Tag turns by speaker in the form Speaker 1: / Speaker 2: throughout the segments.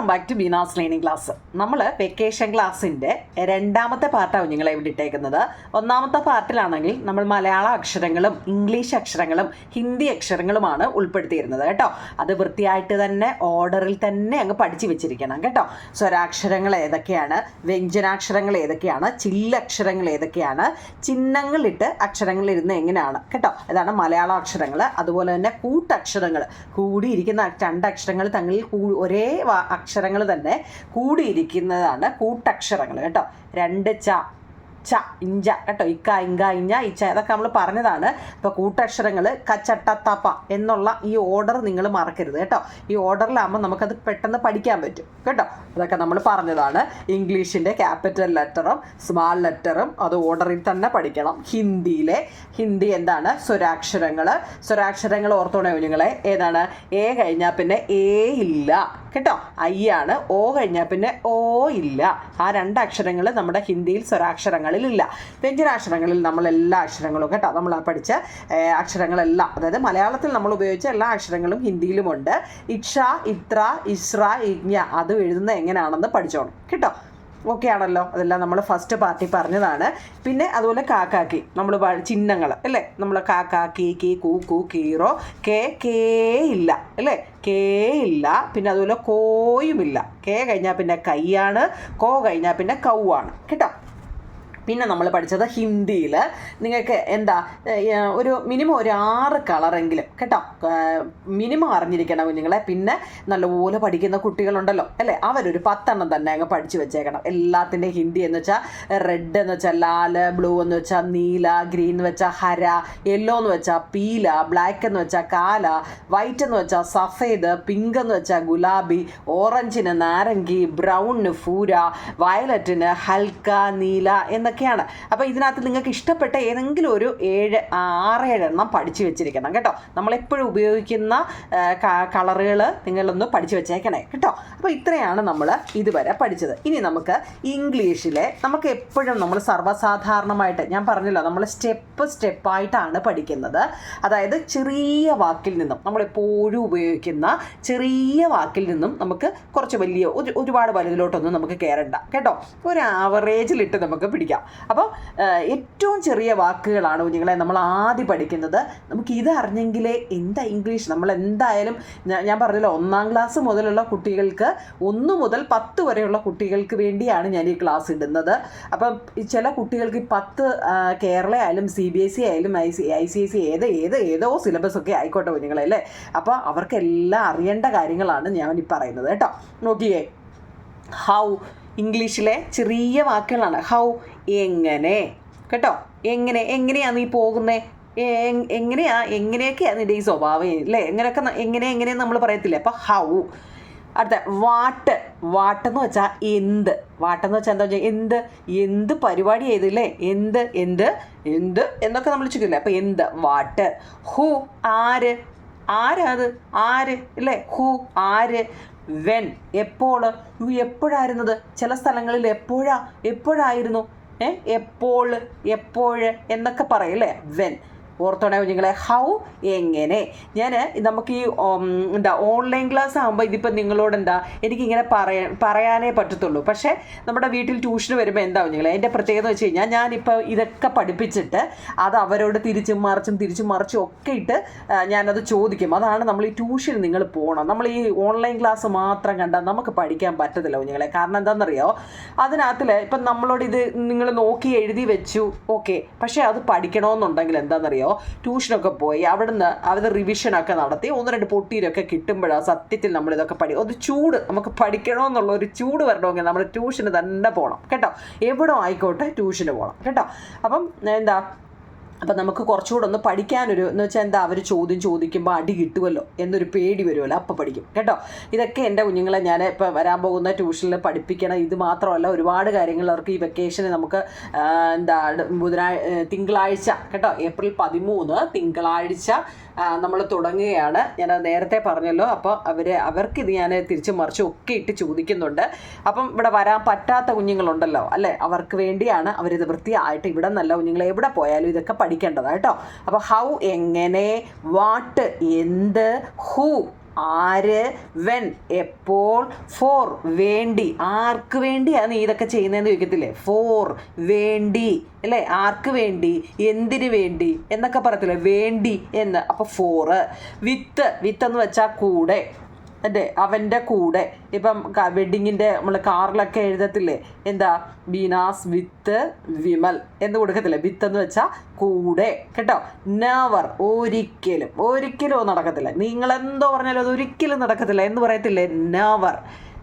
Speaker 1: Back to Beena's learning class. നമ്മൾ vacation ക്ലാസ്സിൻ്റെ രണ്ടാമത്തെ പാർട്ടാണ് കുഞ്ഞുങ്ങളെ ഇവിടെ ഇട്ടേക്കുന്നത്. ഒന്നാമത്തെ പാർട്ടിലാണെങ്കിൽ നമ്മൾ മലയാള അക്ഷരങ്ങളും ഇംഗ്ലീഷ് അക്ഷരങ്ങളും ഹിന്ദി അക്ഷരങ്ങളുമാണ് ഉൾപ്പെടുത്തിയിരുന്നത് കേട്ടോ. അത് വൃത്തിയായിട്ട് തന്നെ ഓർഡറിൽ തന്നെ അങ്ങ് പഠിച്ചു വെച്ചിരിക്കണം കേട്ടോ. സ്വരാക്ഷരങ്ങൾ ഏതൊക്കെയാണ്, വ്യഞ്ജനാക്ഷരങ്ങൾ ഏതൊക്കെയാണ്, ചില്ലക്ഷരങ്ങൾ ഏതൊക്കെയാണ്, ചിഹ്നങ്ങളിട്ട് അക്ഷരങ്ങൾ ഇരുന്ന് എങ്ങനെയാണ് കേട്ടോ. ഇതാണ് മലയാള അക്ഷരങ്ങൾ. അതുപോലെ തന്നെ കൂട്ടക്ഷരങ്ങൾ, കൂടിയിരിക്കുന്ന രണ്ടക്ഷരങ്ങൾ തങ്ങളിൽ ഒരേ അക്ഷരങ്ങൾ തന്നെ കൂടിയിരിക്കുന്നതാണ് കൂട്ടക്ഷരങ്ങൾ കേട്ടോ. രണ്ട് ച ഇഞ്ച കേട്ടോ, ഇക്ക ഇങ്ക ഇഞ്ഞ ഇച്ച ഇതൊക്കെ നമ്മൾ പറഞ്ഞതാണ്. ഇപ്പോൾ കൂട്ടക്ഷരങ്ങൾ കച്ചട്ടത്തപ്പ എന്നുള്ള ഈ ഓർഡർ നിങ്ങൾ മറക്കരുത് കേട്ടോ. ഈ ഓർഡറിലാകുമ്പോൾ നമുക്കത് പെട്ടെന്ന് പഠിക്കാൻ പറ്റും കേട്ടോ. അതൊക്കെ നമ്മൾ പറഞ്ഞതാണ്. ഇംഗ്ലീഷിൻ്റെ ക്യാപിറ്റൽ ലെറ്ററും സ്മാൾ ലെറ്ററും അത് ഓർഡറിൽ തന്നെ പഠിക്കണം. ഹിന്ദി എന്താണ്, സ്വരാക്ഷരങ്ങൾ ഓർത്തോണേ കുഞ്ഞുങ്ങളെ. ഏതാണ്, എ കഴിഞ്ഞാൽ പിന്നെ എ ഇല്ല കേട്ടോ, ഐ ആണ്. ഓ കഴിഞ്ഞാൽ പിന്നെ ഓ ഇല്ല. ആ രണ്ടക്ഷരങ്ങൾ നമ്മുടെ ഹിന്ദിയിൽ സ്വരാക്ഷരങ്ങളിലില്ല. വ്യഞ്ജനാക്ഷരങ്ങളിൽ നമ്മൾ എല്ലാ അക്ഷരങ്ങളും കേട്ടോ, നമ്മൾ പഠിച്ച അക്ഷരങ്ങളെല്ലാം, അതായത് മലയാളത്തിൽ നമ്മൾ ഉപയോഗിച്ച എല്ലാ അക്ഷരങ്ങളും ഹിന്ദിയിലുമുണ്ട്. ഇക്ഷ, ഇത്ര, ഇസ്ര, ഇജ്ഞ അത് എഴുതുന്ന എങ്ങനെയാണെന്ന് പഠിച്ചോണം കേട്ടോ. ഓക്കെ ആണല്ലോ. അതെല്ലാം നമ്മൾ ഫസ്റ്റ് പാർട്ടി പറഞ്ഞതാണ്. പിന്നെ അതുപോലെ കാക്കാക്കി നമ്മൾ ചിഹ്നങ്ങൾ അല്ലേ, നമ്മൾ കാക്കാക്കി, കീ, കൂ, കീറോ, കേ ഇല്ല അല്ലേ, കേ ഇല്ല. പിന്നെ അതുപോലെ കോയുമില്ല. കേ കഴിഞ്ഞാൽ പിന്നെ കൈയാണ്, കോ കഴിഞ്ഞാൽ പിന്നെ കൗവാണ് കേട്ടോ. പിന്നെ നമ്മൾ പഠിച്ചത് ഹിന്ദിയിൽ നിങ്ങൾക്ക് എന്താ ഒരു മിനിമം ഒരു 6 കളറെങ്കിലും കേട്ടോ മിനിമം അറിഞ്ഞിരിക്കണം കുഞ്ഞുങ്ങളെ. പിന്നെ നല്ലപോലെ പഠിക്കുന്ന കുട്ടികളുണ്ടല്ലോ അല്ലേ, അവരൊരു 10 എണ്ണം തന്നെ അങ്ങ് പഠിച്ചു വെച്ചേക്കണം. എല്ലാത്തിൻ്റെ ഹിന്ദി എന്ന് വെച്ചാൽ റെഡ് എന്ന് വെച്ചാൽ ലാല്, ബ്ലൂ എന്ന് വെച്ചാൽ നീല, ഗ്രീൻ എന്ന് വെച്ചാൽ ഹര, യെല്ലോ എന്ന് വെച്ചാൽ പീല, ബ്ലാക്ക് എന്ന് വെച്ചാൽ കാല, വൈറ്റ് എന്ന് വെച്ചാൽ സഫേദ്, പിങ്ക് എന്ന് വെച്ചാൽ ഗുലാബി, ഓറഞ്ചിന് നാരങ്ങി, ബ്രൗണിന് ഫൂര, വയലറ്റിന് ഹൽക്ക, നീല എന്നൊക്കെയാണ്. അപ്പോൾ ഇതിനകത്ത് നിങ്ങൾക്ക് ഇഷ്ടപ്പെട്ട ഏതെങ്കിലും ഒരു 6-7 എണ്ണം പഠിച്ചു വെച്ചിരിക്കണം കേട്ടോ. നമ്മളെപ്പോഴും ഉപയോഗിക്കുന്ന കളറുകൾ നിങ്ങളൊന്ന് പഠിച്ചു വെച്ചേക്കണേ കേട്ടോ. അപ്പോൾ ഇത്രയാണ് നമ്മൾ ഇതുവരെ പഠിച്ചത്. ഇനി നമുക്ക് ഇംഗ്ലീഷിലെ നമുക്ക് എപ്പോഴും നമ്മൾ സർവ്വസാധാരണമായിട്ട് ഞാൻ പറഞ്ഞല്ലോ, നമ്മൾ സ്റ്റെപ്പായിട്ടാണ് പഠിക്കുന്നത്. അതായത് ചെറിയ വാക്കിൽ നിന്നും നമ്മളെപ്പോഴും ഉപയോഗിക്കുന്ന ചെറിയ വാക്കിൽ നിന്നും നമുക്ക് കുറച്ച് വലിയ ഒരുപാട് വലുതിലോട്ടൊന്നും നമുക്ക് കയറണ്ട കേട്ടോ. ഒരു ആവറേജിലിട്ട് നമുക്ക് പിടിക്കാം. അപ്പോൾ ഏറ്റവും ചെറിയ വാക്കുകളാണ് കുഞ്ഞുങ്ങളെ നമ്മൾ ആദ്യം പഠിക്കുന്നത്. നമുക്ക് ഇത് അറിഞ്ഞെങ്കിലേ എന്താ ഇംഗ്ലീഷ് നമ്മൾ എന്തായാലും ഞാൻ പറഞ്ഞല്ലോ, 1-ാം ക്ലാസ് മുതലുള്ള കുട്ടികൾക്ക് 1 മുതൽ 10 വരെയുള്ള കുട്ടികൾക്ക് വേണ്ടിയാണ് ഞാൻ ഈ ക്ലാസ് ഇടുന്നത്. അപ്പം ചില കുട്ടികൾക്ക് 10 കേരള ആയാലും CBSE ആയാലും ICSE ഏതോ സിലബസൊക്കെ ആയിക്കോട്ടെ കുഞ്ഞുങ്ങളെ അല്ലേ. അപ്പോൾ അവർക്കെല്ലാം അറിയേണ്ട കാര്യങ്ങളാണ് ഞാൻ ഈ പറയുന്നത് കേട്ടോ. നോക്കിയേ, ഹൗ ഇംഗ്ലീഷിലെ ചെറിയ വാക്കുകളാണ്. ഹൗ എങ്ങനെ കേട്ടോ, എങ്ങനെയാണ് നീ പോകുന്നത്, എങ്ങനെയൊക്കെയാണ് നിൻ്റെ ഈ സ്വഭാവം അല്ലേ, എങ്ങനെ നമ്മൾ പറയത്തില്ലേ. അപ്പോൾ ഹൗ. അടുത്ത വാട്ടെന്ന് വെച്ചാൽ എന്ത്, വാട്ടെന്ന് വെച്ചാൽ എന്താ വെച്ചാൽ എന്ത് പരിപാടി ചെയ്തില്ലേ, എന്ത് എന്നൊക്കെ നമ്മൾ ചോദിക്കില്ലേ. അപ്പോൾ എന്ത്, വാട്ട്. ഹു ആര് ഇല്ലേ, ഹു ആര്. വെൻ എപ്പോൾ, എപ്പോഴായിരുന്നത്, ചില സ്ഥലങ്ങളിൽ എപ്പോഴായിരുന്നു, എപ്പോഴ് എന്നൊക്കെ പറയല്ലേ, വെൻ. ഓർത്തോണേ കുഞ്ഞുങ്ങളെ. ഹൗ എങ്ങനെ. നമുക്ക് ഈ ഓൺലൈൻ ക്ലാസ് ആകുമ്പോൾ ഇതിപ്പോൾ നിങ്ങളോട് എനിക്കിങ്ങനെ പറയാനേ പറ്റത്തുള്ളൂ. പക്ഷേ നമ്മുടെ വീട്ടിൽ ട്യൂഷന് വരുമ്പോൾ എന്താ കുഞ്ഞുങ്ങളെ എൻ്റെ പ്രത്യേകത എന്ന് വെച്ച് കഴിഞ്ഞാൽ, ഞാനിപ്പോൾ ഇതൊക്കെ പഠിപ്പിച്ചിട്ട് അത് അവരോട് തിരിച്ചും മറിച്ചും ഒക്കെ ഇട്ട് ഞാനത് ചോദിക്കും. അതാണ് നമ്മൾ ഈ ട്യൂഷന് നിങ്ങൾ പോകണം. നമ്മൾ ഈ ഓൺലൈൻ ക്ലാസ് മാത്രം കണ്ടാൽ നമുക്ക് പഠിക്കാൻ പറ്റത്തില്ല കുഞ്ഞുങ്ങളെ. കാരണം എന്താണെന്നറിയോ, അതിനകത്തിൽ ഇപ്പം നമ്മളോട് ഇത് നിങ്ങൾ നോക്കി എഴുതി വെച്ചു ഓക്കെ, പക്ഷേ അത് പഠിക്കണമെന്നുണ്ടെങ്കിൽ എന്താണെന്നറിയോ, ട്യൂഷനൊക്കെ പോയി അവിടുന്ന് അവർ റിവിഷനൊക്കെ നടത്തി 1-2 പൊട്ടിയിലൊക്കെ കിട്ടുമ്പോഴാണ് സത്യത്തിൽ നമ്മളിതൊക്കെ ചൂട് നമുക്ക് പഠിക്കണമെന്നുള്ള ഒരു ചൂട് വരണമെങ്കിൽ നമ്മൾ ട്യൂഷന് തന്നെ പോകണം കേട്ടോ. എവിടെ ആയിക്കോട്ടെ ട്യൂഷന് പോകണം കേട്ടോ. അപ്പം നമുക്ക് കുറച്ചുകൂടെ ഒന്ന് പഠിക്കാനൊരു എന്ന് വെച്ചാൽ അവർ ചോദിക്കുമ്പോൾ അടി കിട്ടുമല്ലോ എന്നൊരു പേടി വരുമല്ലോ, അപ്പം പഠിക്കും കേട്ടോ. ഇതൊക്കെ എൻ്റെ കുഞ്ഞുങ്ങളെ ഞാൻ ഇപ്പോൾ വരാൻ പോകുന്ന ട്യൂഷനിൽ പഠിപ്പിക്കണം. ഇത് മാത്രമല്ല, ഒരുപാട് കാര്യങ്ങൾ അവർക്ക് ഈ വെക്കേഷന് നമുക്ക് തിങ്കളാഴ്ച കേട്ടോ, ഏപ്രിൽ 13 തിങ്കളാഴ്ച നമ്മൾ തുടങ്ങുകയാണ്. ഞാനത് നേരത്തെ പറഞ്ഞല്ലോ. അപ്പോൾ അവർക്കിത് ഞാൻ തിരിച്ചും മറിച്ചും ഒക്കെ ഇട്ട് ചോദിക്കുന്നുണ്ട്. അപ്പം ഇവിടെ വരാൻ പറ്റാത്ത കുഞ്ഞുങ്ങളുണ്ടല്ലോ അല്ലേ, അവർക്ക് വേണ്ടിയാണ് അവരിത് വൃത്തിയായിട്ട് ഇവിടെ നല്ല കുഞ്ഞുങ്ങളെ എവിടെ പോയാലും ഇതൊക്കെ പഠിക്കേണ്ടതാണ് കേട്ടോ. അപ്പോൾ ഹൗ എങ്ങനെ, വാട്ട് എന്ത്, ഹൂ ആര്, വെൻ എപ്പോൾ, ഫോർ വേണ്ടി, ആർക്ക് വേണ്ടിയാണ് നീ ഇതൊക്കെ ചെയ്യുന്നതെന്ന് ചോദിക്കത്തില്ലേ, ഫോർ വേണ്ടി അല്ലേ, ആർക്ക് വേണ്ടി, എന്തിനു വേണ്ടി എന്നൊക്കെ പറയത്തില്ലേ, വേണ്ടി എന്ന്. അപ്പോൾ ഫോറ്. വിത്ത് എന്ന് വെച്ചാൽ കൂടെ അല്ലേ, അവൻ്റെ കൂടെ. ഇപ്പം വെഡിങ്ങിൻ്റെ നമ്മൾ കാറിലൊക്കെ എഴുതത്തില്ലേ, എന്താ, ബീനാസ് വിത്ത് വിമൽ എന്ന് കൊടുക്കത്തില്ലേ, വിത്ത് എന്ന് വെച്ചാൽ കൂടെ കേട്ടോ. നെവർ ഒരിക്കലും നടക്കത്തില്ല, നിങ്ങളെന്തോ പറഞ്ഞാലും അത് ഒരിക്കലും നടക്കത്തില്ല എന്ന് പറയത്തില്ലേ, നെവർ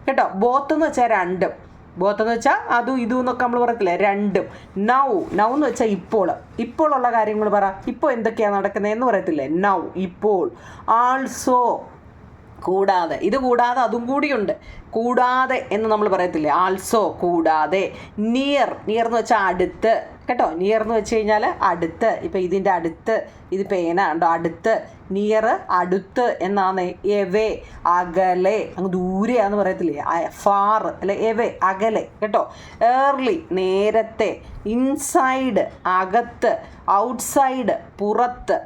Speaker 1: കേട്ടോ. ബോത്ത് എന്ന് വെച്ചാൽ രണ്ടും, ബോത്ത് എന്ന് വെച്ചാൽ അതും ഇതും എന്നൊക്കെ നമ്മൾ പറയത്തില്ലേ, രണ്ടും. നൗ എന്ന് വെച്ചാൽ ഇപ്പോഴുള്ള കാര്യങ്ങൾ പറ, ഇപ്പോൾ എന്തൊക്കെയാണ് നടക്കുന്നത് എന്ന് പറയത്തില്ലേ, നൗ ഇപ്പോൾ. ആൾസോ കൂടാതെ, ഇത് കൂടാതെ അതും കൂടിയുണ്ട്, കൂടാതെ എന്ന് നമ്മൾ പറയത്തില്ലേ, ആൾസോ കൂടാതെ. നിയർ എന്ന് വെച്ചാൽ അടുത്ത് കേട്ടോ, നിയർ എന്ന് വെച്ച് കഴിഞ്ഞാൽ അടുത്ത്. ഇപ്പം ഇതിൻ്റെ അടുത്ത്, ഇത് പേന ഉണ്ടോ, അടുത്ത്, നിയർ അടുത്ത് എന്നാണ്. എവേ അകലെ, അങ്ങ് ദൂരെയാന്ന് പറയത്തില്ലേ, ഫാർ അല്ലെ, എവേ അകലെ കേട്ടോ. ഏർലി നേരത്തെ. ഇൻസൈഡ് അകത്ത്, ഔട്ട്സൈഡ് പുറത്ത്,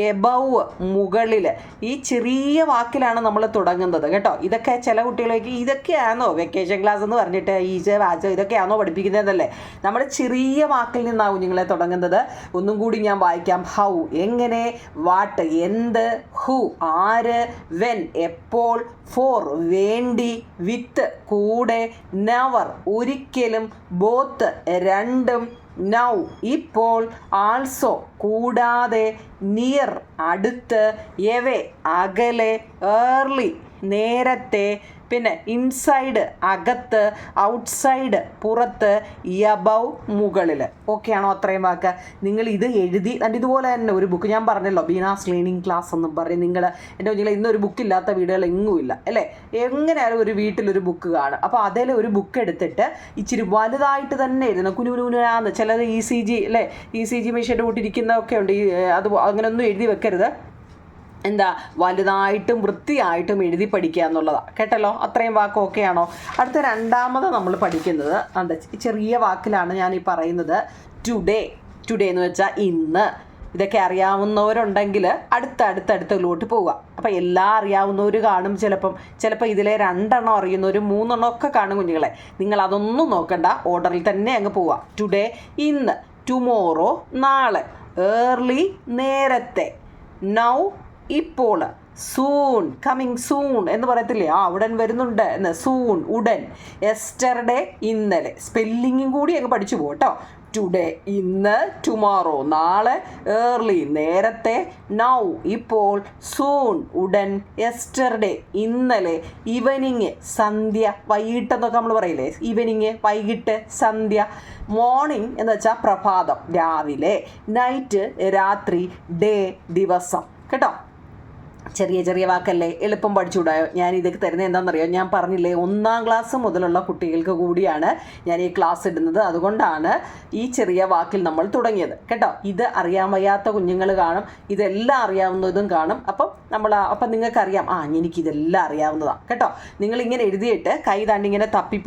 Speaker 1: എബവ് മുകളിൽ. ഈ ചെറിയ വാക്കിലാണ് നമ്മൾ തുടങ്ങുന്നത് കേട്ടോ. ഇതൊക്കെ ചില കുട്ടികളേക്ക് ഇതൊക്കെയാണോ വെക്കേഷൻ ക്ലാസ് എന്ന് പറഞ്ഞിട്ട് ഈജ് വാജ് ഇതൊക്കെയാണോ പഠിപ്പിക്കുന്നതല്ലേ. നമ്മൾ ചെറിയ വാക്കിൽ നിന്നാണ് കുഞ്ഞുങ്ങളെ തുടങ്ങുന്നത്. ഒന്നും കൂടി ഞാൻ വായിക്കാം. ഹൗ എങ്ങനെ, വാട്ട് എന്ത്, ഹു ആര്, വെൻ എപ്പോൾ, ഫോർ വേണ്ടി, വിത്ത് കൂടെ, നെവർ ഒരിക്കലും, ബോത്ത് രണ്ടും, നൗ ഇപ്പോൾ, ആൾസോ കൂടാതെ, നിയർ അടുത്ത്, എവേ അകലെ, ഏർലി നേരത്തെ, പിന്നെ ഇൻസൈഡ് അകത്ത്, ഔട്ട്സൈഡ് പുറത്ത്, എബവ് മുകളിൽ. ഓക്കെ ആണോ അത്രയും വാക്ക്? നിങ്ങൾ ഇത് എഴുതി ഇതുപോലെ തന്നെ ഒരു ബുക്ക് ഞാൻ പറഞ്ഞല്ലോ, ബീനാസ് ലേണിംഗ് ക്ലാസ് എന്നും പറയും. നിങ്ങൾ എൻ്റെ കുഞ്ഞുങ്ങൾ ഇന്നൊരു ബുക്കില്ലാത്ത വീടുകൾ എങ്ങുമില്ല അല്ലേ. എങ്ങനെയായാലും ഒരു വീട്ടിലൊരു ബുക്ക് കാണും. അപ്പോൾ അതിൽ ഒരു ബുക്ക് എടുത്തിട്ട് ഇച്ചിരി വലുതായിട്ട് തന്നെ എഴുതണം. കുനുകുനുകുനാന്ന് ചിലത് ECG അല്ലേ, ECG മെഷീൻ്റെ കൂട്ടിരിക്കുന്നതൊക്കെ ഉണ്ട്. അത് അങ്ങനെയൊന്നും എഴുതി വെക്കരുത്. എന്താ, വലുതായിട്ടും വൃത്തിയായിട്ടും എഴുതി പഠിക്കുക എന്നുള്ളതാണ് കേട്ടല്ലോ. അത്രയും വാക്ക് ഓക്കെ ആണോ? അടുത്ത രണ്ടാമത് നമ്മൾ പഠിക്കുന്നത് എന്താ, ചെറിയ വാക്കിലാണ് ഞാൻ ഈ പറയുന്നത്. ടുഡേ എന്ന് വെച്ചാൽ ഇന്ന്. ഇതൊക്കെ അറിയാവുന്നവരുണ്ടെങ്കിൽ അടുത്തടുത്തടുത്തോട്ട് പോവുക. അപ്പം എല്ലാം അറിയാവുന്നവർ കാണും, ചിലപ്പോൾ ഇതിലെ 2 എണ്ണം അറിയുന്നവർ 3 എണ്ണം ഒക്കെ കാണും കുഞ്ഞുങ്ങളെ. നിങ്ങൾ അതൊന്നും നോക്കണ്ട, ഓർഡറിൽ തന്നെ അങ്ങ് പോവുക. ടുഡേ ഇന്ന്, ടുമോറോ നാളെ, ഏർലി നേരത്തെ, നൗ ഇപ്പോൾ, സൂൺ കമ്മിങ് സൂൺ എന്ന് പറയത്തില്ലേ, ഉടൻ വരുന്നുണ്ട് എന്ന്, സൂൺ ഉടൻ, യെസ്റ്റർഡേ ഇന്നലെ. സ്പെല്ലിങ്ങും കൂടി അങ്ങ് പഠിച്ചു പോകും കേട്ടോ. ടുഡേ ഇന്ന്, ടുമോറോ നാളെ, ഏർലി നേരത്തെ, നൗ ഇപ്പോൾ, സൂൺ ഉടൻ, യെസ്റ്റർഡേ ഇന്നലെ, ഈവനിങ് സന്ധ്യ, വൈകിട്ടെന്നൊക്കെ നമ്മൾ പറയില്ലേ, ഈവനിങ് വൈകിട്ട്, സന്ധ്യ. മോർണിംഗ് എന്ന് വെച്ചാൽ പ്രഭാതം രാവിലെ, നൈറ്റ് രാത്രി, ഡേ ദിവസം കേട്ടോ. ചെറിയ വാക്കല്ലേ, എളുപ്പം പഠിച്ചുകൂടായോ? ഞാൻ ഇതൊക്കെ തരുന്നത് എന്താണെന്നറിയോ? ഞാൻ പറഞ്ഞില്ലേ, 1-ാം ക്ലാസ് മുതലുള്ള കുട്ടികൾക്ക് കൂടിയാണ് ഞാൻ ഈ ക്ലാസ് ഇടുന്നത്. അതുകൊണ്ടാണ് ഈ ചെറിയ വാക്കിൽ നമ്മൾ തുടങ്ങിയത് കേട്ടോ. ഇത് അറിയാൻ വയ്യാത്ത കുഞ്ഞുങ്ങൾ കാണും, ഇതെല്ലാം അറിയാവുന്നതും കാണും. അപ്പം നിങ്ങൾക്കറിയാം, എനിക്കിതെല്ലാം അറിയാവുന്നതാണ് കേട്ടോ. നിങ്ങളിങ്ങനെ എഴുതിയിട്ട് കൈ താണ്ടി ഇങ്ങനെ തപ്പി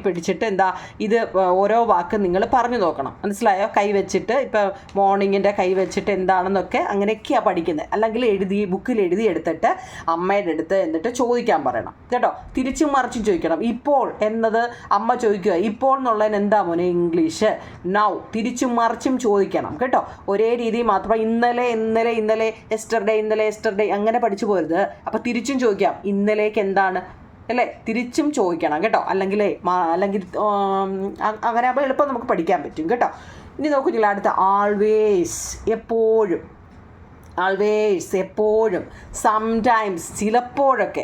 Speaker 1: പിടിച്ചിട്ട് എന്താ, ഇത് ഓരോ വാക്ക് നിങ്ങൾ പറഞ്ഞു നോക്കണം. മനസ്സിലായോ? കൈ വെച്ചിട്ട് ഇപ്പം മോർണിംഗിൻ്റെ കൈ വെച്ചിട്ട് എന്താണെന്നൊക്കെ അങ്ങനെയൊക്കെയാണ് പഠിക്കുന്നത്. അല്ലെങ്കിൽ ബുക്കിൽ എഴുതിയെടുത്തിട്ട് അമ്മയുടെ അടുത്ത് എന്നിട്ട് ചോദിക്കാൻ പറയണം കേട്ടോ. തിരിച്ചും മറിച്ചും ചോദിക്കണം. ഇപ്പോൾ എന്നത് അമ്മ ചോദിക്കുക, ഇപ്പോൾ എന്നുള്ളതിന് എന്താ മോനെ ഇംഗ്ലീഷ്, നൗ. തിരിച്ചും മറിച്ചും ചോദിക്കണം കേട്ടോ. ഒരേ രീതി മാത്രം ഇന്നലെ യെസ്റ്റർഡേ അങ്ങനെ പഠിച്ചു പോരുത്. അപ്പം തിരിച്ചും ചോദിക്കാം, ഇന്നലേക്ക് എന്താണ് അല്ലേ, തിരിച്ചും ചോദിക്കണം കേട്ടോ. അല്ലെങ്കിൽ അങ്ങനെ ആകുമ്പോൾ എളുപ്പം നമുക്ക് പഠിക്കാൻ പറ്റും കേട്ടോ. ഇനി നോക്കുന്നില്ല, അടുത്ത ആൾവേസ് എപ്പോഴും, സംടൈംസ് ചിലപ്പോഴൊക്കെ,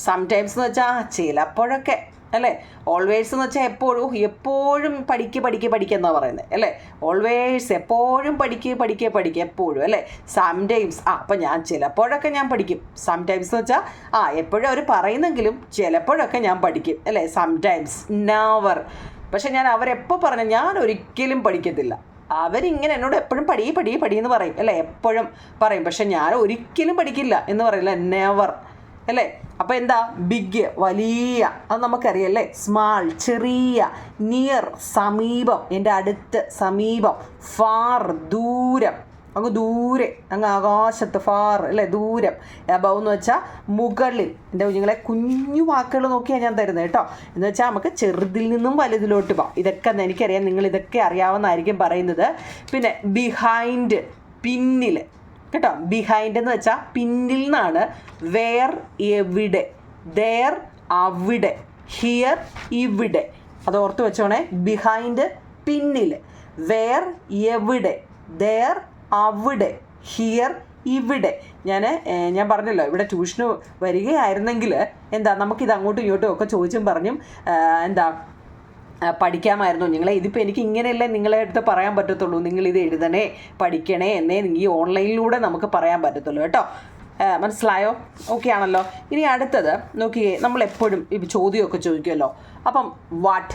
Speaker 1: സംടൈംസ് എന്ന് വെച്ചാൽ ചിലപ്പോഴൊക്കെ അല്ലേ. ഓൾവേസ് എന്ന് വെച്ചാൽ എപ്പോഴും പഠിക്കുക എന്നാണ് പറയുന്നത് അല്ലേ. ഓൾവേസ് എപ്പോഴും പഠിക്കുക എപ്പോഴും അല്ലേ. സംടൈംസ് അപ്പം ഞാൻ ചിലപ്പോഴൊക്കെ ഞാൻ പഠിക്കും. സംടൈംസ് എന്ന് വെച്ചാൽ എപ്പോഴും അവർ പറയുന്നെങ്കിലും ചിലപ്പോഴൊക്കെ ഞാൻ പഠിക്കും അല്ലേ. സംടൈംസ്. നെവർ. പക്ഷെ ഞാൻ അവരെപ്പോൾ പറഞ്ഞു, ഞാൻ ഒരിക്കലും പഠിക്കത്തില്ല. അവരിങ്ങനെ എന്നോട് എപ്പോഴും പഠിയെന്ന് പറയും അല്ലേ, എപ്പോഴും പറയും. പക്ഷെ ഞാൻ ഒരിക്കലും പഠിക്കില്ല എന്ന് പറയില്ല, നെവർ അല്ലേ. അപ്പോൾ എന്താ, ബിഗ് വലിയ, അത് നമുക്കറിയാം അല്ലേ. സ്മാൾ ചെറിയ, നിയർ സമീപം, എൻ്റെ അടുത്ത് സമീപം, ഫാർ ദൂരം അങ്ങ് ദൂരെ, അങ്ങ് ആകാശത്ത്, ഫാർ അല്ലേ, ദൂരം. എബവ് എന്ന് വെച്ചാൽ മുകളിൽ. എൻ്റെ കുഞ്ഞുങ്ങളെ കുഞ്ഞു വാക്കുകൾ നോക്കിയാണ് ഞാൻ തരുന്നത് കേട്ടോ. എന്ന് വെച്ചാൽ നമുക്ക് ചെറുതിൽ നിന്നും വലുതിലോട്ട് പോകാം. ഇതൊക്കെ എനിക്കറിയാം, നിങ്ങൾ ഇതൊക്കെ അറിയാവുന്നതായിരിക്കും പറയുന്നത്. പിന്നെ ബിഹൈൻഡ്, പിന്നിൽ കേട്ടോ. ബിഹൈൻഡ് എന്ന് വെച്ചാൽ പിന്നിൽ നിന്നാണ്. വേർ, എവിടെ. ദേർ, അവിടെ. ഹിയർ, ഇവിടെ. അത് ഓർത്ത് വെച്ചോണേ. ബിഹൈൻഡ്, പിന്നിൽ. വേർ, എവിടെ. ദേർ, അവിടെ. ഹിയർ, ഇവിടെ. ഞാൻ പറഞ്ഞല്ലോ, ഇവിടെ ട്യൂഷന് വരികയായിരുന്നെങ്കിൽ എന്താ നമുക്കിത് അങ്ങോട്ടും ഇങ്ങോട്ടും ഒക്കെ ചോദിച്ചും പറഞ്ഞും പഠിക്കാമായിരുന്നു നിങ്ങളെ. ഇതിപ്പോൾ എനിക്ക് ഇങ്ങനെയല്ലേ നിങ്ങളെ അടുത്ത് പറയാൻ പറ്റത്തുള്ളൂ, നിങ്ങളിത് എഴുതണേ പഠിക്കണേ എന്നേ ഈ ഓൺലൈനിലൂടെ നമുക്ക് പറയാൻ പറ്റത്തുള്ളൂ കേട്ടോ. മനസ്സിലായോ? ഓക്കെ ആണല്ലോ. ഇനി അടുത്തത് നോക്കിയേ, നമ്മളെപ്പോഴും ഈ ചോദ്യമൊക്കെ ചോദിക്കുമല്ലോ. അപ്പം വാട്ട്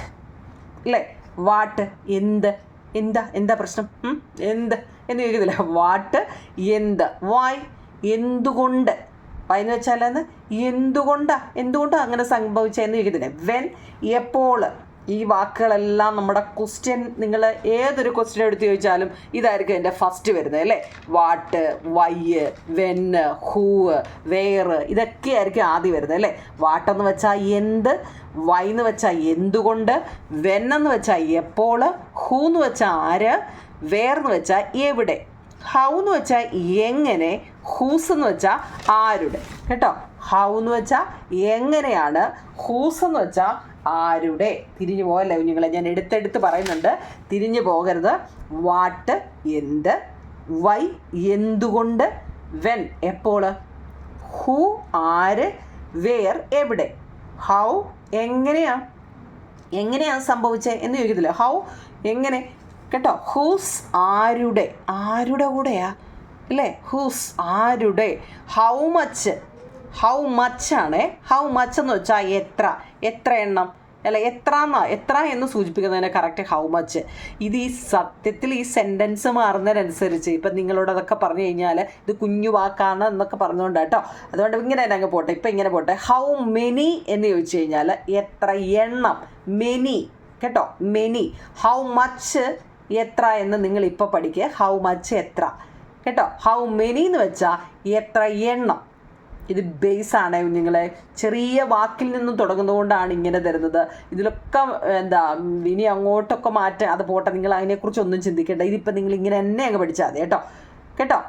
Speaker 1: അല്ലേ, വാട്ട്, എന്ത്, എന്താ പ്രശ്നം, എന്ത് എന്ന് ചോദിക്കത്തില്ല. വാട്ട്, എന്ത്. വൈ, എന്തുകൊണ്ട്. വൈ എന്ന് വെച്ചാൽ എന്തുകൊണ്ടാണ് അങ്ങനെ സംഭവിച്ചതെന്ന് ചോദിക്കത്തില്ല. വെൻ, എപ്പോൾ. ഈ വാക്കുകളെല്ലാം നമ്മുടെ ക്വസ്റ്റ്യൻ, നിങ്ങൾ ഏതൊരു ക്വസ്റ്റ്യൻ എടുത്ത് ചോദിച്ചാലും ഇതായിരിക്കും എൻ്റെ ഫസ്റ്റ് വരുന്നത് അല്ലേ. What, why, when, who, where, ഇതൊക്കെ ആയിരിക്കും ആദ്യം വരുന്നത് അല്ലേ. വാട്ടെന്ന് വെച്ചാൽ എന്ത്, വൈ എന്ന് വെച്ചാൽ എന്തുകൊണ്ട്, വെൻ എന്ന് വെച്ചാൽ എപ്പോൾ, ഹൂ എന്ന് വെച്ചാൽ ആര്, വേർ എന്ന് വെച്ചാൽ എവിടെ, ഹൗ എന്ന് വെച്ചാൽ എങ്ങനെ, ഹൂസ് എന്ന് വെച്ചാൽ ആരുടെ കേട്ടോ. ഹൗ എന്ന് വെച്ചാൽ എങ്ങനെയാണ്, ഹൂസ് എന്ന് വെച്ചാൽ ആരുടെ. തിരിഞ്ഞു പോകല്ലേ കുഞ്ഞുങ്ങളെ, ഞാൻ എടുത്തെടുത്ത് പറയുന്നുണ്ട്, തിരിഞ്ഞു പോകരുത്. വാട്ട്, എന്ത്. വൈ, എന്തുകൊണ്ട്. വെൻ, എപ്പോൾ. ഹൂ, ആര്. വേർ, എവിടെ. ഹൗ, എങ്ങനെയാണ് സംഭവിച്ചത് എന്ന് ചോദിക്കത്തില്ല. ഹൗ, എങ്ങനെ കേട്ടോ. ഹൂസ്, ആരുടെ കൂടെയാ അല്ലേ. ഹൂസ്, ആരുടെ. ഹൗ മച്ച് ആണേ. ഹൗ മച്ച് എന്ന് വെച്ചാൽ എത്ര എണ്ണം അല്ല, എത്ര എന്ന് സൂചിപ്പിക്കുന്നതിന് കറക്റ്റ് ഹൗ മച്ച്. ഇത് ഈ സത്യത്തിൽ ഈ സെൻറ്റൻസ് മാറുന്നതിനനുസരിച്ച് ഇപ്പം നിങ്ങളോട് അതൊക്കെ പറഞ്ഞു കഴിഞ്ഞാൽ ഇത് കുഞ്ഞു വാക്കാണ് എന്നൊക്കെ പറഞ്ഞുകൊണ്ട് കേട്ടോ. അതുകൊണ്ട് ഇങ്ങനെ തന്നെ അങ്ങ് പോട്ടെ. ഇപ്പം ഇങ്ങനെ പോട്ടെ. ഹൗ മെനി എന്ന് ചോദിച്ചു കഴിഞ്ഞാൽ എത്ര എണ്ണം. മെനി കേട്ടോ, മെനി. ഹൗ മച്ച് എത്ര എന്ന് നിങ്ങൾ ഇപ്പോൾ പഠിക്കുക. ഹൗ മച്ച് എത്ര കേട്ടോ. ഹൗ മെനി എന്ന് വെച്ചാൽ എത്ര എണ്ണം. ഇത് ബേസാണ് കുഞ്ഞുങ്ങളെ. ചെറിയ വാക്കിൽ നിന്നും തുടങ്ങുന്നതുകൊണ്ടാണ് ഇങ്ങനെ തരുന്നത്. ഇതിലൊക്കെ ഇനി അങ്ങോട്ടൊക്കെ മാറ്റാം. അത് പോട്ടെ, നിങ്ങൾ അതിനെക്കുറിച്ചൊന്നും ചിന്തിക്കേണ്ട. ഇതിപ്പോൾ നിങ്ങൾ ഇങ്ങനെ തന്നെ അങ്ങ് പഠിച്ചാൽ മതി കേട്ടോ.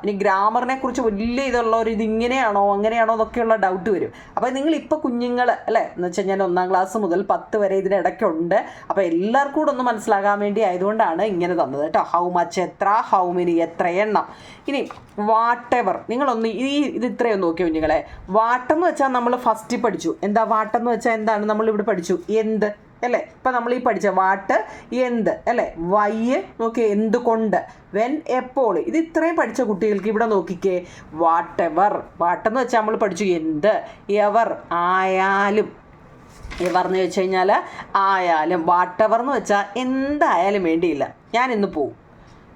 Speaker 1: ഇനി ഗ്രാമറിനെ കുറിച്ച് വലിയ ഇതുള്ളവർ ഇതിങ്ങനെയാണോ അങ്ങനെയാണോ എന്നൊക്കെയുള്ള ഡൗട്ട് വരും. അപ്പോൾ നിങ്ങളിപ്പോൾ കുഞ്ഞുങ്ങൾ അല്ലേ എന്ന് വെച്ചാൽ ഞാൻ 1ാം ക്ലാസ് മുതൽ 10 വരെ ഇതിനിടയ്ക്കുണ്ട്. അപ്പോൾ എല്ലാവർക്കും കൂടെ ഒന്ന് മനസ്സിലാകാൻ വേണ്ടി ആയതുകൊണ്ടാണ് ഇങ്ങനെ തന്നത് കേട്ടോ. ഹൗ മച്ച് എത്ര, ഹൗ മെനി എത്ര എണ്ണം. ഇനി വാട്ട് എവർ, നിങ്ങളൊന്ന് ഇത് ഇത്രയും നോക്കിയോ കുഞ്ഞുങ്ങളെ. വാട്ടെന്ന് വെച്ചാൽ നമ്മൾ ഫസ്റ്റ് പഠിച്ചു. എന്താ വാട്ടെന്ന് വെച്ചാൽ എന്താണ് നമ്മളിവിടെ പഠിച്ചു, എന്ത് അല്ലേ. ഇപ്പം നമ്മൾ ഈ പഠിച്ച വാട്ട്, എന്ത് അല്ലേ. വൈ നോക്കിയേ, എന്തുകൊണ്ട്. വെൻ, എപ്പോൾ. ഇത് ഇത്രയും പഠിച്ച കുട്ടികൾക്ക് ഇവിടെ നോക്കിക്കേ. വാട്ട് എവർ, വാട്ടെന്ന് വെച്ചാൽ നമ്മൾ പഠിച്ചു എന്ത്. എവർ, ആയാലും. എവർ എന്ന് വെച്ച് കഴിഞ്ഞാൽ ആയാലും. വാട്ട് എവർ എന്ന് വെച്ചാൽ എന്തായാലും വേണ്ടിയില്ല, ഞാൻ ഇന്ന് പോവും.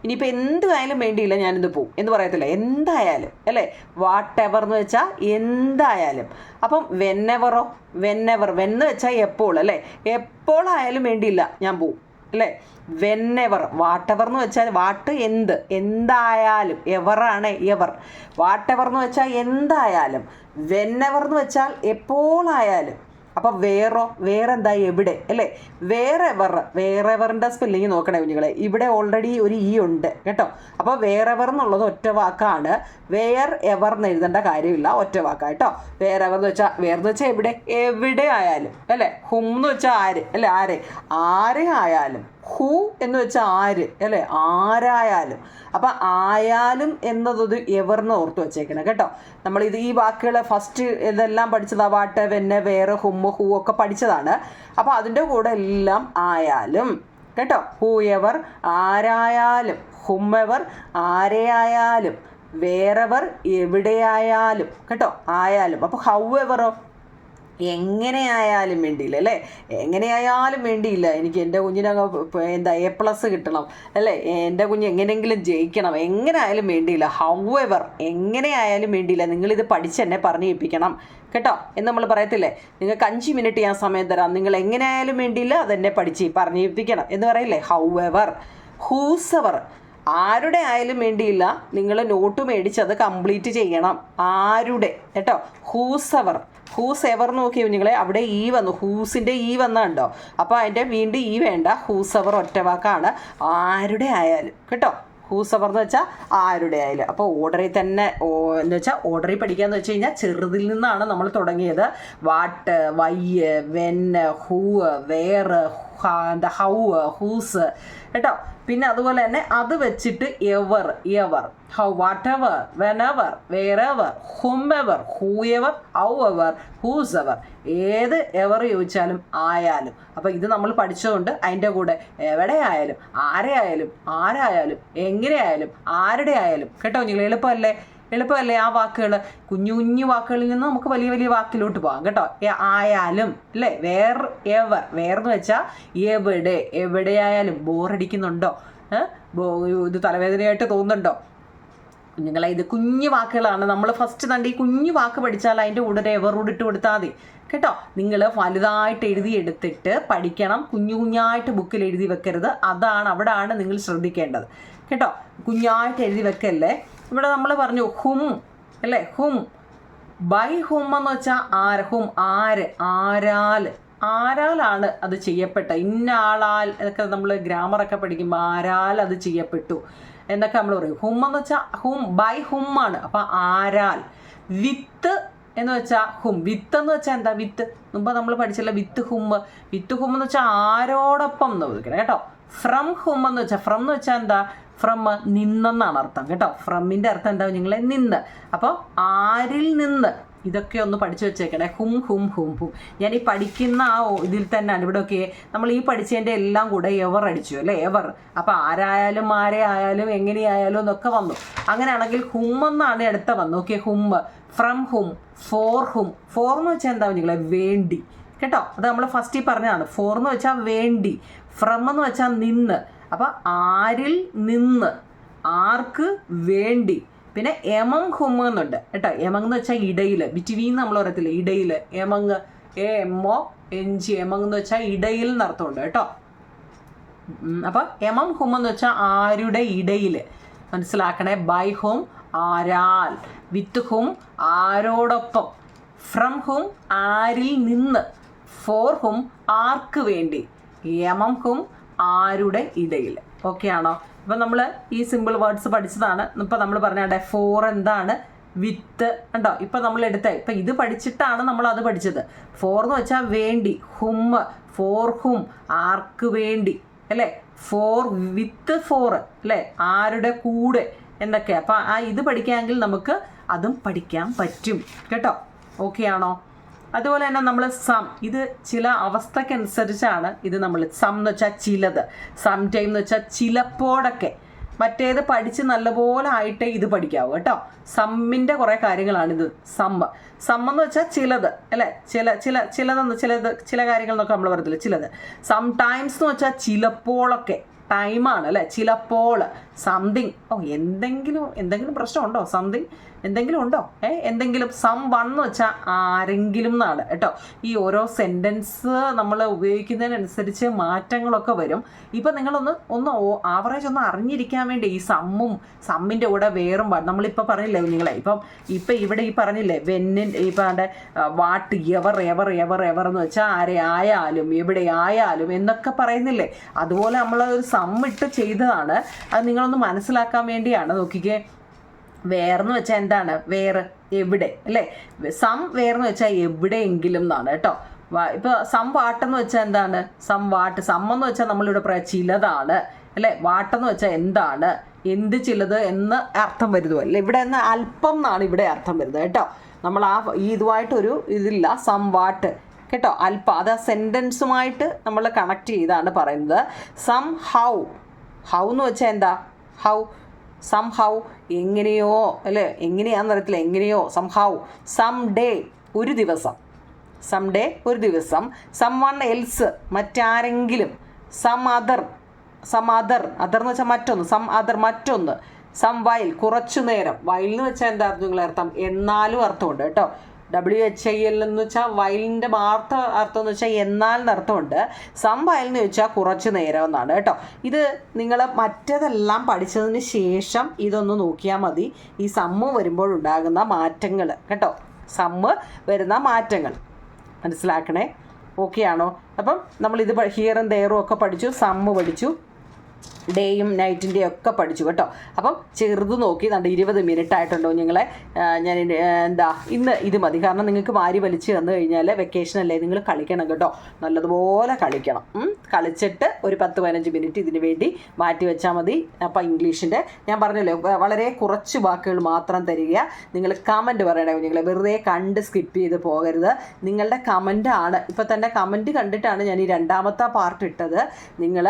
Speaker 1: ഇനിയിപ്പോൾ എന്തായാലും വേണ്ടിയില്ല, ഞാനിത് പോവും എന്ന് പറയത്തില്ല, എന്തായാലും അല്ലേ. വാട്ട് എവർ എന്ന് വെച്ചാൽ എന്തായാലും. അപ്പം വെന്നെവറോ, വെന്നെവർ. വെന്ന് വെച്ചാൽ എപ്പോൾ അല്ലേ. എപ്പോഴായാലും വേണ്ടിയില്ല, ഞാൻ പോവും അല്ലേ. വെന്നെവർ. വാട്ട് എവർ എന്ന് വെച്ചാൽ വാട്ട്, എന്തായാലും. എവറാണ് എവർ. വാട്ട് എവർ എന്ന് വെച്ചാൽ എന്തായാലും. വെന്നെവർ എന്ന് വെച്ചാൽ എപ്പോഴായാലും. അപ്പോൾ വേറെന്താ, എവിടെ അല്ലേ. വേറെവറിൻ്റെ സ്പെല്ലിങ് നോക്കണേ കുഞ്ഞുങ്ങളെ. ഇവിടെ ഓൾറെഡി ഒരു ഇ ഉണ്ട് കേട്ടോ. അപ്പോൾ വേറെവർ എന്നുള്ളത് ഒറ്റ വാക്കാണ്. വേർ എവർ എന്ന് എഴുതേണ്ട കാര്യമില്ല, ഒറ്റ വാക്കാണ് കേട്ടോ. വേറെവർ എന്ന് വെച്ചാൽ എവിടെ ആയാലും അല്ലേ. ഹും എന്ന് വെച്ചാൽ ആര് അല്ലേ, ആരെ ആയാലും. ഹൂ എന്ന് വെച്ചാൽ ആര് അല്ലേ, ആരായാലും. അപ്പം ആയാലും എന്നതൊരു എവർന്ന് ഓർത്ത് വെച്ചേക്കണം കേട്ടോ. നമ്മളിത് ഈ വാക്കുകൾ ഫസ്റ്റ് ഇതെല്ലാം പഠിച്ചതാണ്. വാട്ട്, വെന്ന്, വേറെ, ഹുമ്മ്, ഹൂ ഒക്കെ പഠിച്ചതാണ്. അപ്പോൾ അതിൻ്റെ കൂടെ എല്ലാം ആയാലും കേട്ടോ. ഹൂ എവർ, ആരായാലും. ഹുമ്മെവർ, ആരെയായാലും. വേറെവർ, എവിടെയായാലും കേട്ടോ, ആയാലും. അപ്പോൾ ഹൗ എവറോ, എങ്ങനെയായാലും വേണ്ടിയില്ല അല്ലേ. എങ്ങനെയായാലും വേണ്ടിയില്ല, എനിക്ക് എൻ്റെ കുഞ്ഞിനങ്ങ് A+ കിട്ടണം അല്ലേ. എൻ്റെ കുഞ്ഞ് എങ്ങനെയെങ്കിലും ജയിക്കണം, എങ്ങനെ ആയാലും വേണ്ടിയില്ല. ഹൗ എവർ, എങ്ങനെയായാലും വേണ്ടിയില്ല, നിങ്ങളിത് പഠിച്ച് എന്നെ പറഞ്ഞു കേൾപ്പിക്കണം കേട്ടോ എന്ന് നമ്മൾ പറയത്തില്ലേ. നിങ്ങൾക്ക് 5 മിനിറ്റ് ഞാൻ സമയം തരാം, നിങ്ങൾ എങ്ങനെയായാലും വേണ്ടിയില്ല അതെന്നെ പഠിച്ച് പറഞ്ഞു കേൾപ്പിക്കണം എന്ന് പറയില്ലേ. How ever. ഹൂസ് എവർ, ആരുടെ ആയാലും വേണ്ടിയില്ല, നിങ്ങൾ നോട്ട് മേടിച്ച് അത് കംപ്ലീറ്റ് ചെയ്യണം. ആരുടെ കേട്ടോ. ഹൂസ് എവർ നോക്കി കുഞ്ഞുങ്ങളെ, അവിടെ ഈ വന്നു, ഹൂസിൻ്റെ ഈ വന്നുണ്ടോ. അപ്പോൾ അതിൻ്റെ വീണ്ടും ഈ വേണ്ട, ഹൂസ് എവർ ഒറ്റ വാക്കാണ്. ആരുടെ ആയാലും കേട്ടോ. ഹൂസ് എവർ എന്ന് വെച്ചാൽ ആരുടെ ആയാലും. അപ്പോൾ ഓർഡറിൽ തന്നെ എന്ന് വെച്ചാൽ ഓർഡറിൽ പഠിക്കാന്ന് വെച്ച് കഴിഞ്ഞാൽ ചെറുതിൽ നിന്നാണ് നമ്മൾ തുടങ്ങിയത്. What, why, when, who, where, how, whose കേട്ടോ. പിന്നെ അതുപോലെ തന്നെ അത് വെച്ചിട്ട് ever, how, whatever, whenever, wherever, whomever, whoever, however, whosever, ഏത് എവർ ചോദിച്ചാലും ആയാലും. അപ്പോൾ ഇത് നമ്മൾ പഠിച്ചതുകൊണ്ട് അതിൻ്റെ കൂടെ എവിടെ ആയാലും, ആരായാലും, എങ്ങനെയായാലും, ആരുടെ ആയാലും കേട്ടോ. നിങ്ങൾ എളുപ്പമല്ലേ ആ വാക്കുകൾ. കുഞ്ഞു കുഞ്ഞു വാക്കുകളിൽ നിന്ന് നമുക്ക് വലിയ വലിയ വാക്കിലോട്ട് പോകാം കേട്ടോ. ആയാലും അല്ലേ. വേർ എന്ന് വെച്ചാൽ എവിടെയായാലും. ബോറടിക്കുന്നുണ്ടോ, ഇത് തലവേദനയായിട്ട് തോന്നുന്നുണ്ടോ കുഞ്ഞുങ്ങളെ? ഇത് കുഞ്ഞു വാക്കുകളാണ്. നമ്മൾ ഫസ്റ്റ് തന്നെ ഈ കുഞ്ഞു വാക്ക് പഠിച്ചാൽ അതിൻ്റെ കൂടെ ഒരു എവറോട് ഇട്ട് കൊടുത്താൽ മതി കേട്ടോ. നിങ്ങൾ വലുതായിട്ട് എഴുതിയെടുത്തിട്ട് പഠിക്കണം. കുഞ്ഞായിട്ട് ബുക്കിൽ എഴുതി വെക്കരുത്. അവിടാണ് നിങ്ങൾ ശ്രദ്ധിക്കേണ്ടത് കേട്ടോ. കുഞ്ഞായിട്ട് എഴുതി വെക്കല്ലേ. ഇവിടെ നമ്മൾ പറഞ്ഞു ഹും അല്ലേ. ഹും, ബൈ ഹും എന്ന് വെച്ചാൽ ഹും ആരാലാണ് അത് ചെയ്യപ്പെട്ട. ഇന്ന ആളാൽ എന്നൊക്കെ നമ്മൾ ഗ്രാമറൊക്കെ പഠിക്കുമ്പോൾ ആരാൽ അത് ചെയ്യപ്പെട്ടു എന്നൊക്കെ നമ്മൾ പറയും. ഹും എന്ന് വെച്ചാൽ ബൈ ഹും ആണ്. അപ്പം ആരാൽ. വിത്ത് എന്ന് വെച്ചാൽ വിത്ത് എന്ന് വെച്ചാൽ എന്താ? വിത്ത് മുമ്പ് നമ്മൾ പഠിച്ചല്ല, വിത്ത് ഹും എന്ന് വെച്ചാൽ ആരോടൊപ്പം എന്ന് വിളിക്കണം കേട്ടോ. ഫ്രം ഹും എന്ന് വെച്ചാൽ എന്താ? ഫ്രം നിന്നെന്നാണ് അർത്ഥം കേട്ടോ. ഫ്രമിൻ്റെ അർത്ഥം എന്താ നിങ്ങളെ? നിന്ന്. അപ്പോൾ ആരിൽ നിന്ന്, ഇതൊക്കെ ഒന്ന് പഠിച്ചു വെച്ചേക്കണേ. ഹും. ഞാൻ ഈ പഠിക്കുന്ന ഇതിൽ തന്നെയാണ് ഇവിടെയൊക്കെ നമ്മൾ ഈ പഠിച്ചതിൻ്റെ എല്ലാം കൂടെ എവർ അടിച്ചു അല്ലേ. എവർ. അപ്പോൾ ആരായാലും ആരെയായാലും എങ്ങനെയായാലും എന്നൊക്കെ വന്നു. അങ്ങനെയാണെങ്കിൽ ഹും എന്നാണ് അടുത്ത വന്നു. Okay. Whom, from whom, for എന്ന് വെച്ചാൽ എന്താ നിങ്ങളെ? വേണ്ടി കേട്ടോ. അത് നമ്മൾ ഫസ്റ്റ് പറഞ്ഞതാണ്. ഫോർ എന്ന് വെച്ചാൽ വേണ്ടി. ഫ്രം എന്ന് വെച്ചാൽ നിന്ന്. അപ്പം ആരിൽ നിന്ന്, ആർക്ക് വേണ്ടി. പിന്നെ എമങ് ഹും എന്നുണ്ട് കേട്ടോ. എമങ് എന്ന് വെച്ചാൽ ഇടയിൽ, ബിറ്റ്വീൻ നമ്മൾ പറയത്തില്ല, ഇടയിൽ. എമങ്, എMONG, എമങ് എന്ന് വെച്ചാൽ ഇടയിൽ എന്നർത്ഥമുണ്ട് കേട്ടോ. അപ്പം എമങ് ഹും എന്ന് വെച്ചാൽ ആരുടെ ഇടയിൽ. മനസ്സിലാക്കണേ. By hmm ആരാൽ, with hmm ആരോടൊപ്പം, from ഹും ആരിൽ നിന്ന്, ഫോർ ഹും ആർക്ക് വേണ്ടി, എമങ് ഹും ആരുടെ ഇടയിൽ. ഓക്കെ ആണോ? ഇപ്പം നമ്മൾ ഈ സിമ്പിൾ വേർഡ്സ് പഠിച്ചതാണ്. ഇപ്പം നമ്മൾ പറഞ്ഞാണ്ടേ ഫോർ എന്താണ്? വിത്ത് ഉണ്ടോ. ഇപ്പം നമ്മൾ ഇപ്പം ഇത് പഠിച്ചിട്ടാണ് നമ്മൾ അത് പഠിച്ചത്. ഫോർ എന്ന് വെച്ചാൽ വേണ്ടി. ഹും, ഫോർ ഹും ആർക്ക് വേണ്ടി അല്ലേ. ഫോർ വിത്ത് ഫോർ അല്ലേ, ആരുടെ കൂടെ എന്നൊക്കെ. അപ്പം ഇത് പഠിക്കാമെങ്കിൽ നമുക്ക് അതും പഠിക്കാൻ പറ്റും കേട്ടോ. ഓക്കെ ആണോ? അതുപോലെ തന്നെ നമ്മൾ സം, ഇത് ചില അവസ്ഥക്കനുസരിച്ചാണ് ഇത് നമ്മൾ സം എന്ന് വെച്ചാൽ ചിലത്, സം ടൈം എന്ന് വെച്ചാൽ ചിലപ്പോഴൊക്കെ. മറ്റേത് പഠിച്ച് നല്ലപോലെ ആയിട്ടേ ഇത് പഠിക്കാവൂ കേട്ടോ. സമ്മിൻ്റെ കുറേ കാര്യങ്ങളാണിത്. എന്ന് വെച്ചാൽ ചിലത് അല്ലേ. ചില കാര്യങ്ങൾ എന്നൊക്കെ നമ്മൾ പറയത്തില്ല, ചിലത്. സം ടൈംസ് എന്ന് വെച്ചാൽ ചിലപ്പോഴൊക്കെ, ടൈമാണ് അല്ലേ. ചിലപ്പോൾ സംതിങ്. എന്തെങ്കിലും പ്രശ്നമുണ്ടോ? സംതിങ് എന്തെങ്കിലും ഉണ്ടോ? എന്തെങ്കിലും. സം വൺ എന്ന് വെച്ചാൽ ആരെങ്കിലും എന്നാണ് കേട്ടോ. ഈ ഓരോ സെൻറ്റൻസ് നമ്മൾ ഉപയോഗിക്കുന്നതിനനുസരിച്ച് മാറ്റങ്ങളൊക്കെ വരും. ഇപ്പം നിങ്ങളൊന്ന് ആവറേജ് ഒന്ന് അറിഞ്ഞിരിക്കാൻ വേണ്ടി ഈ സമ്മിൻ്റെ കൂടെ വേറും നമ്മളിപ്പോൾ പറഞ്ഞില്ലേ കുഞ്ഞുങ്ങളെ. ഇപ്പം ഇവിടെ ഈ പറഞ്ഞില്ലേ ഇപ്പം വാട്ട്, എവർ എന്ന് വെച്ചാൽ ആരെ ആയാലും എവിടെ ആയാലും എന്നൊക്കെ പറയുന്നില്ലേ. അതുപോലെ നമ്മൾ ഒരു സമ്മിട്ട് ചെയ്തതാണ്. അത് നിങ്ങളൊന്ന് മനസ്സിലാക്കാൻ വേണ്ടിയാണ്. നോക്കിക്കേ. വേറെന്ന് വെച്ചാൽ എന്താണ്? വേറെ, എവിടെ അല്ലേ. വേറെന്ന് വെച്ചാൽ എവിടെയെങ്കിലും എന്നാണ് കേട്ടോ. ഇപ്പോൾ വാട്ടെന്ന് വെച്ചാൽ എന്താണ്? വാട്ട്. എന്ന് വെച്ചാൽ നമ്മളിവിടെ പറയാം ചിലതാണ് അല്ലേ. വാട്ടെന്ന് വെച്ചാൽ എന്താണ്, എന്ത് ചിലത് എന്ന് അർത്ഥം വരുന്നു അല്ലേ. ഇവിടെ നിന്ന് അല്പം എന്നാണ് ഇവിടെ അർത്ഥം വരുന്നത് കേട്ടോ. നമ്മൾ ഇതുമായിട്ടൊരു ഇതില്ല. വാട്ട് കേട്ടോ. അല്പം. അത് ആ സെൻറ്റൻസുമായിട്ട് നമ്മൾ കണക്ട് ചെയ്താണ് പറയുന്നത്. ഹൗ എന്ന് വെച്ചാൽ എന്താ? സംഹൗ എങ്ങനെയോ അല്ലേ. എങ്ങനെയാണെന്ന് അറിയത്തില്ല, എങ്ങനെയോ. സം ഡേ ഒരു ദിവസം. വൺ എൽസ് മറ്റാരെങ്കിലും. അതർ എന്ന് വെച്ചാൽ മറ്റൊന്ന്. മറ്റൊന്ന്. വൈൽ കുറച്ചു നേരം. വൈൽ എന്ന് വെച്ചാൽ എന്താ അർത്ഥം? അർത്ഥം എന്നാലും അർത്ഥമുണ്ട് കേട്ടോ. WHIL എന്ന് വെച്ചാൽ വയലിൻ്റെ അർത്ഥം എന്ന് വെച്ചാൽ എന്നാൽ എന്നർത്ഥമുണ്ട്. സം വയൽ എന്ന് വെച്ചാൽ കുറച്ച് നേരം എന്നാണ് കേട്ടോ. ഇത് നിങ്ങൾ മറ്റേതെല്ലാം പഠിച്ചതിന് ശേഷം ഇതൊന്ന് നോക്കിയാൽ മതി, ഈ സമ്മ് വരുമ്പോഴുണ്ടാകുന്ന മാറ്റങ്ങൾ കേട്ടോ. സമ്മ് വരുന്ന മാറ്റങ്ങൾ മനസ്സിലാക്കണേ. ഓക്കെ ആണോ? അപ്പം നമ്മളിത് ഹിയറും ദെയറും ഒക്കെ പഠിച്ചു, സമ്മ് പഠിച്ചു, ഡേയും നൈറ്റിൻ്റെയും ഒക്കെ പഠിച്ചു കേട്ടോ. അപ്പം ചെറുത് നോക്കി 20 മിനിറ്റ് ആയിട്ടുണ്ടോ നിങ്ങളെ ഞാൻ ഇന്ന് ഇത് മതി. കാരണം നിങ്ങൾക്ക് വാരി വലിച്ച് തന്നു കഴിഞ്ഞാൽ വെക്കേഷനല്ലേ, നിങ്ങൾ കളിക്കണം കേട്ടോ, നല്ലതുപോലെ കളിക്കണം. കളിച്ചിട്ട് ഒരു 10-15 മിനിറ്റ് ഇതിന് വേണ്ടി മാറ്റി വെച്ചാൽ മതി. അപ്പം ഇംഗ്ലീഷിൻ്റെ ഞാൻ പറഞ്ഞല്ലോ വളരെ കുറച്ച് വാക്കുകൾ മാത്രം തരിക. നിങ്ങൾ കമൻറ്റ് പറയണേ കുഞ്ഞുങ്ങളെ, വെറുതെ കണ്ട് സ്കിപ്പ് ചെയ്ത് പോകരുത്. നിങ്ങളുടെ കമൻറ്റാണ്, ഇപ്പം തന്നെ കമൻറ്റ് കണ്ടിട്ടാണ് ഞാൻ ഈ രണ്ടാമത്തെ പാർട്ട് ഇട്ടത്. നിങ്ങൾ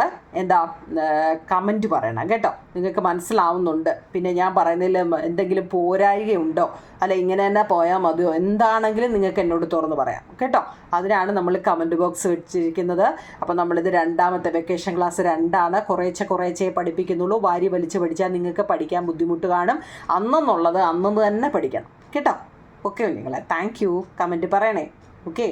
Speaker 1: കമൻറ്റ് പറയണം കേട്ടോ, നിങ്ങൾക്ക് മനസ്സിലാവുന്നുണ്ട്. പിന്നെ ഞാൻ പറയുന്നതിൽ എന്തെങ്കിലും പോരായ്കയുണ്ടോ, അല്ല ഇങ്ങനെ തന്നെ പോയാൽ മതിയോ, എന്താണെങ്കിലും നിങ്ങൾക്ക് എന്നോട് തുറന്ന് പറയാം കേട്ടോ. അതിനാണ് നമ്മൾ കമൻറ്റ് ബോക്സ് വെച്ചിരിക്കുന്നത്. അപ്പോൾ നമ്മളിത് രണ്ടാമത്തെ വെക്കേഷൻ ക്ലാസ് 2ആണ്. കുറേശ്ശെ പഠിപ്പിക്കുന്നുള്ളൂ. വാരി വലിച്ച് പഠിച്ചാൽ നിങ്ങൾക്ക് പഠിക്കാൻ ബുദ്ധിമുട്ട് കാണും. അന്നെന്നുള്ളത് അന്നു തന്നെ പഠിക്കണം കേട്ടോ. ഓക്കെ നിങ്ങളെ, താങ്ക് യു. കമൻറ്റ് പറയണേ. ഓക്കെ.